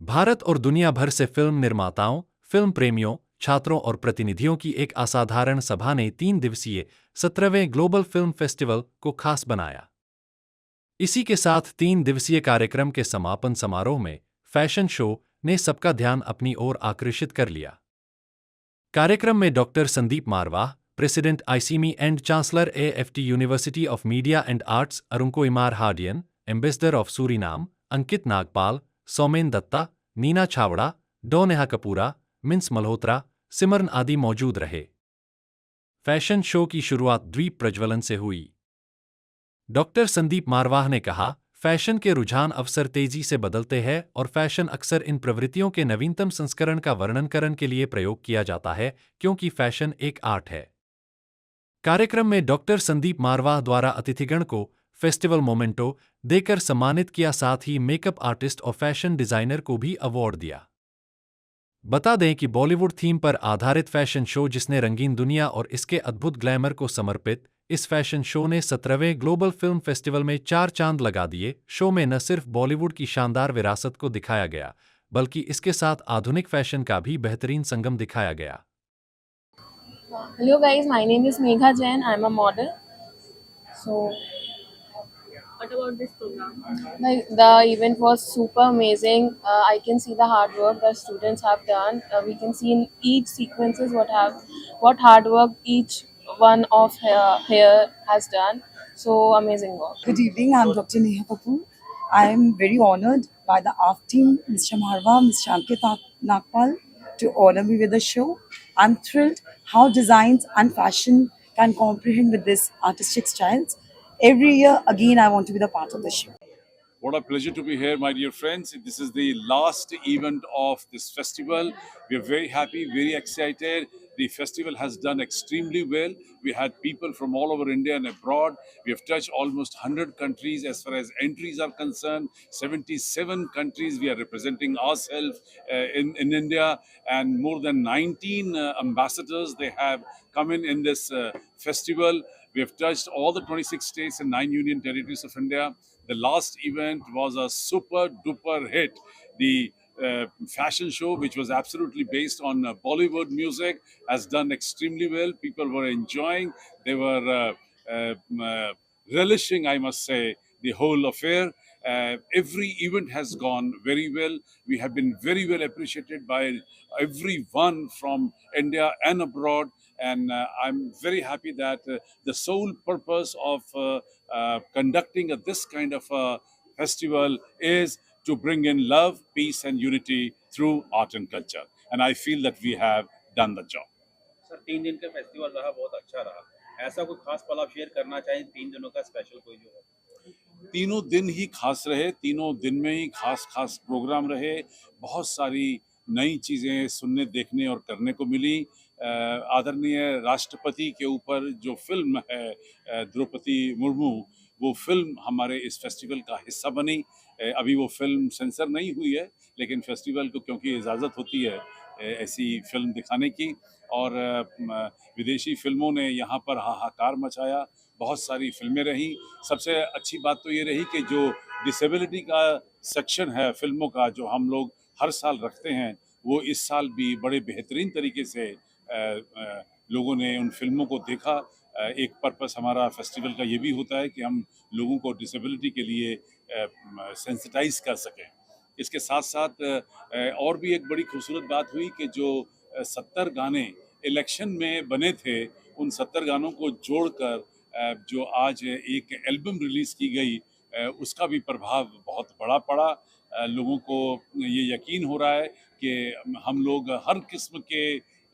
भारत और दुनिया भर से फिल्म निर्माताओं, फिल्म प्रेमियों, छात्रों और प्रतिनिधियों की एक असाधारण सभा ने 3 दिवसीय 17वें ग्लोबल फिल्म फेस्टिवल को खास बनाया। इसी के साथ 3 दिवसीय कार्यक्रम के समापन समारोह में फैशन शो ने सबका ध्यान अपनी ओर आकर्षित कर लिया। कार्यक्रम में doctor Sandeep Marwah, president आईसीमी and chancellor AFT university of media and arts अरुंको इमार हार्डियन, ambassador of Suriname अंकित नागपाल, सौमेन दत्ता, नीना छावड़ा, डॉ नेहा कपूरा, मिंस मल्होत्रा, सिमरन आदि मौजूद रहे। फैशन शो की शुरुआत द्वीप प्रज्वलन से हुई। डॉक्टर संदीप मारवाह ने कहा, फैशन के रुझान अवसर तेजी से बदलते हैं और फैशन अक्सर इन प्रवृत्तियों के नवीनतम संस्करण का वर्णन करने के लिए प्रयोग किया जाता है, क्योंकि फैशन एक आर्ट है। कार्यक्रम में डॉक्टर संदीप मारवाह द्वारा अतिथिगण को फेस्टिवल मोमेंटो देकर सम्मानित किया, साथ ही मेकअप आर्टिस्ट और फैशन डिजाइनर को भी अवार्ड दिया। बता दें कि बॉलीवुड थीम पर आधारित फैशन शो, जिसने रंगीन दुनिया और इसके अद्भुत ग्लैमर को समर्पित, इस फैशन शो ने 17वें ग्लोबल फिल्म फेस्टिवल में 4 चांद लगा दिए। शो में न सिर्फ बॉलीवुड की शानदार विरासत को दिखाया गया, बल्कि इसके साथ आधुनिक फैशन का भी बेहतरीन संगम दिखाया गया। Hello guys, my name is Megha Jain. I'm a model. So What about this program? the event was super amazing. I can see the hard work the students have done. We can see in each sequences what hard work each one of here has done. So amazing work. Good evening, I'm Dr. Neha Kapoor. I am very honored by the ART team, Mr. Marwa, Mr. Ankit Nagpal, to honor me with the show. I'm thrilled how designs and fashion can comprehend with this artistic styles. Every year, again, I want to be the part of the show. What a pleasure to be here, my dear friends. This is the last event of this festival. We are very happy, very excited. The festival has done extremely well. We had people from all over India and abroad. We have touched almost 100 countries as far as entries are concerned. 77 countries we are representing ourselves in India, and more than 19 ambassadors they have come in this festival. We have touched all the 26 states and 9 union territories of India. The last event was a super duper hit. The fashion show, which was absolutely based on Bollywood music, has done extremely well. People were enjoying. They were relishing, I must say, the whole affair. Every event has gone very well. We have been very well appreciated by everyone from India and abroad. And I'm very happy that the sole purpose of conducting this kind of festival is to bring in love, peace, and unity through art and culture. And I feel that we have done the job. Sir 3 दिन का festival रहा, बहुत अच्छा रहा। ऐसा कोई खास पल आप शेयर करना चाहें 3 दिनों का स्पेशल कोई जो है? तीनों दिन ही खास रहे, तीनों दिन में ही खास खास प्रोग्राम रहे। बहुत सारी नई चीज़ें सुनने, देखने और करने को मिली। आदरणीय राष्ट्रपति के ऊपर जो फिल्म है द्रौपदी मुर्मू, वो फिल्म हमारे इस फेस्टिवल का हिस्सा बनी। अभी वो फिल्म सेंसर नहीं हुई है, लेकिन फेस्टिवल को क्योंकि इजाज़त होती है ऐसी फिल्म दिखाने की, और विदेशी फिल्मों ने यहाँ पर हाहाकार मचाया। बहुत सारी फिल्में रहीं। सबसे अच्छी बात तो ये रही कि जो डिसेबिलिटी का सेक्शन है फिल्मों का, जो हम लोग हर साल रखते हैं, वो इस साल भी बड़े बेहतरीन तरीके से लोगों ने उन फिल्मों को देखा। एक पर्पस हमारा फेस्टिवल का ये भी होता है कि हम लोगों को डिसेबिलिटी के लिए सेंसिटाइज कर सकें। इसके साथ साथ और भी एक बड़ी खूबसूरत बात हुई कि जो 70 गाने इलेक्शन में बने थे, उन 70 गानों को जोड़कर जो आज एक एल्बम रिलीज़ की गई, उसका भी प्रभाव बहुत बड़ा पड़ा। लोगों को ये यकीन हो रहा है कि हम लोग हर किस्म के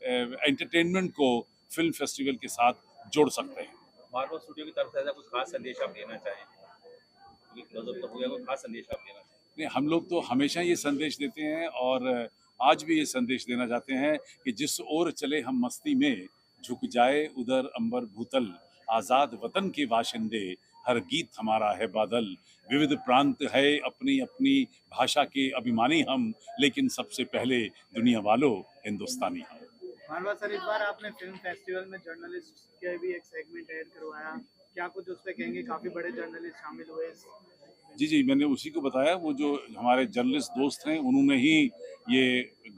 एंटरटेनमेंट को फिल्म फेस्टिवल के साथ जोड़ सकते हैं। मार्वल स्टूडियो की तरफ से ऐसा कुछ खास संदेश आप देना चाहें? क्योंकि क्लोजअप तो हो गया, कोई खास संदेश आप देना चाहें? नहीं, हम लोग तो हमेशा ये संदेश देते हैं और आज भी ये संदेश देना चाहते हैं कि जिस ओर चले हम मस्ती में, झुक जाए उधर अंबर भूतल, आज़ाद वतन के वाशिंदे, हर गीत हमारा है बादल। विविध प्रांत है अपनी अपनी भाषा के अभिमानी हम, लेकिन सबसे पहले दुनिया वालों हिंदुस्तानी हम। मारवा सर, इस बार आपने फिल्म फेस्टिवल में जर्नलिस्ट के भी एक सेगमेंट ऐड करवाया, क्या कुछ उस पर कहेंगे? काफ़ी बड़े जर्नलिस्ट शामिल हुए इस जी, जी, मैंने उसी को बताया, वो जो हमारे जर्नलिस्ट दोस्त हैं, उन्होंने ही ये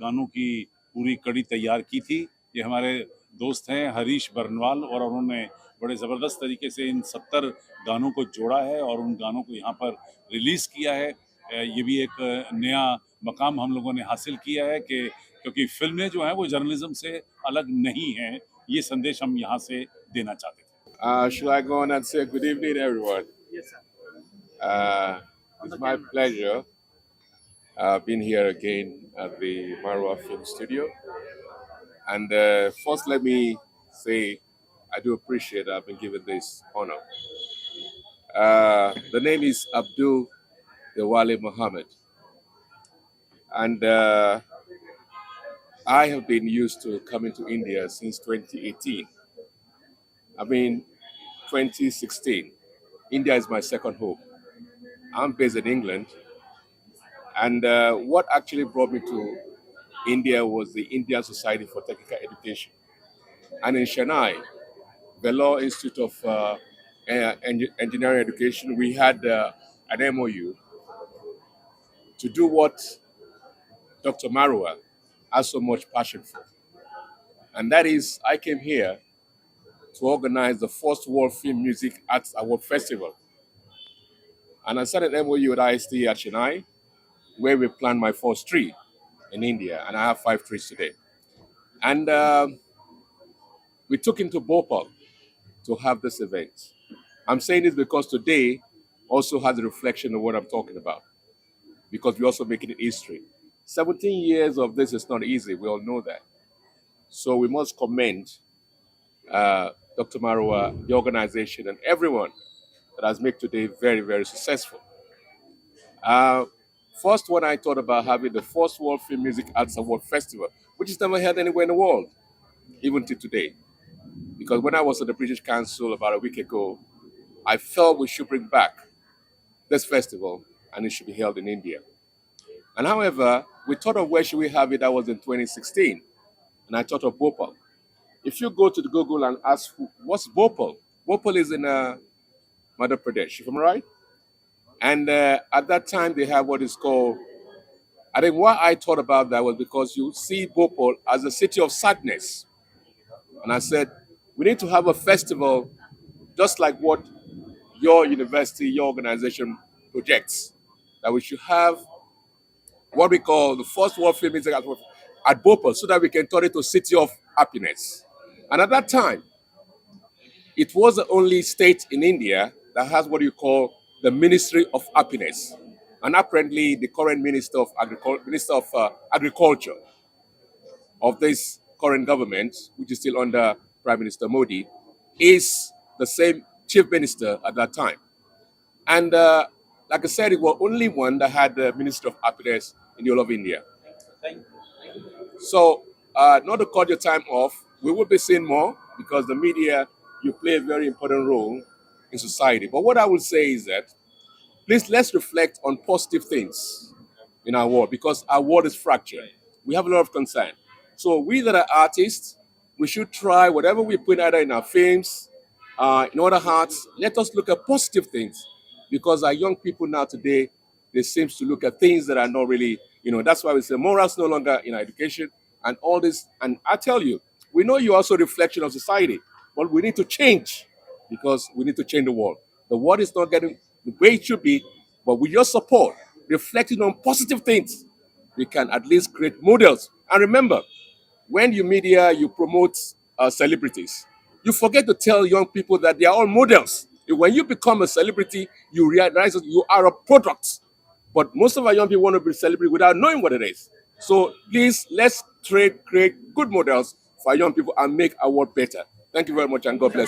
गानों की पूरी कड़ी तैयार की थी। ये हमारे दोस्त हैं हरीश बरनवाल, और उन्होंने बड़े ज़बरदस्त तरीके से इन 70 गानों को जोड़ा है और उन गानों को यहाँ पर रिलीज़ किया है। ये भी एक नया मकाम हम लोगों ने हासिल किया है कि क्योंकि फ़िल्में जो हैं वो जर्नलिज़्म से अलग नहीं हैं, ये संदेश हम यहाँ से देना चाहते थे। Shall I go on and say good evening, everyone? Yes, sir. It's my pleasure being here again at the Marwa Film Studio. And first, let me say I do appreciate I've been given this honor. The name is Abdul Dewale Mohammed, and I have been used to coming to India since 2018. I mean, 2016. India is my second home. I'm based in England, and what actually brought me to India was the Indian Society for Technical Education. And in Chennai, the Law Institute of Engineering Education, we had an MOU to do what Dr. Marua has so much passion for. And that is, I came here to organize the first World Film Music Arts Award Festival. And I signed an MOU with IST at Chennai, where we planned my first tree in India, and I have 5 trees today. And we took into Bhopal to have this event. I'm saying this because today also has a reflection of what I'm talking about, because we're also making it history. 17 years of this is not easy, we all know that. So we must commend Dr. Marwa, the organization, and everyone that has made today very, very successful. First, when I thought about having the first World Film Music Arts Award Festival, which is never held anywhere in the world, even to today. Because when I was at the British Council about a week ago, I felt we should bring back this festival and it should be held in India. And however, we thought of where should we have it. That was in 2016. And I thought of Bhopal. If you go to the Google and ask, what's Bhopal? Bhopal is in Madhya Pradesh, if I'm right. And at that time, they have what is called, I think what I thought about that was because you see Bhopal as a city of sadness. And I said, we need to have a festival just like what your university, your organization projects, that we should have what we call the first World Film Music at Bhopal so that we can turn it to a city of happiness. And at that time, it was the only state in India that has what you call the Ministry of Happiness. And apparently, the current Minister of Agriculture of this current government, which is still under Prime Minister Modi, is the same chief minister at that time. And like I said, it was only one that had the Minister of Happiness in the whole of India. So, not to cut your time off, we will be seeing more because the media, you play a very important role in society. But what I will say is that please let's reflect on positive things in our world because our world is fractured. We have a lot of concern. So we that are artists, we should try whatever we put either in our films, in other arts, let us look at positive things because our young people now today, they seem to look at things that are not really, that's why we say morals no longer in our education and all this. And I tell you, we know you're also a reflection of society, but we need to change because we need to change the world. The world is not getting the way it should be, but with your support, reflecting on positive things, we can at least create models. And remember, when you media, you promote celebrities, you forget to tell young people that they are all models. When you become a celebrity, you realize that you are a product. But most of our young people want to be a celebrity without knowing what it is. So please, let's create good models for our young people and make our world better. Thank you very much and God bless.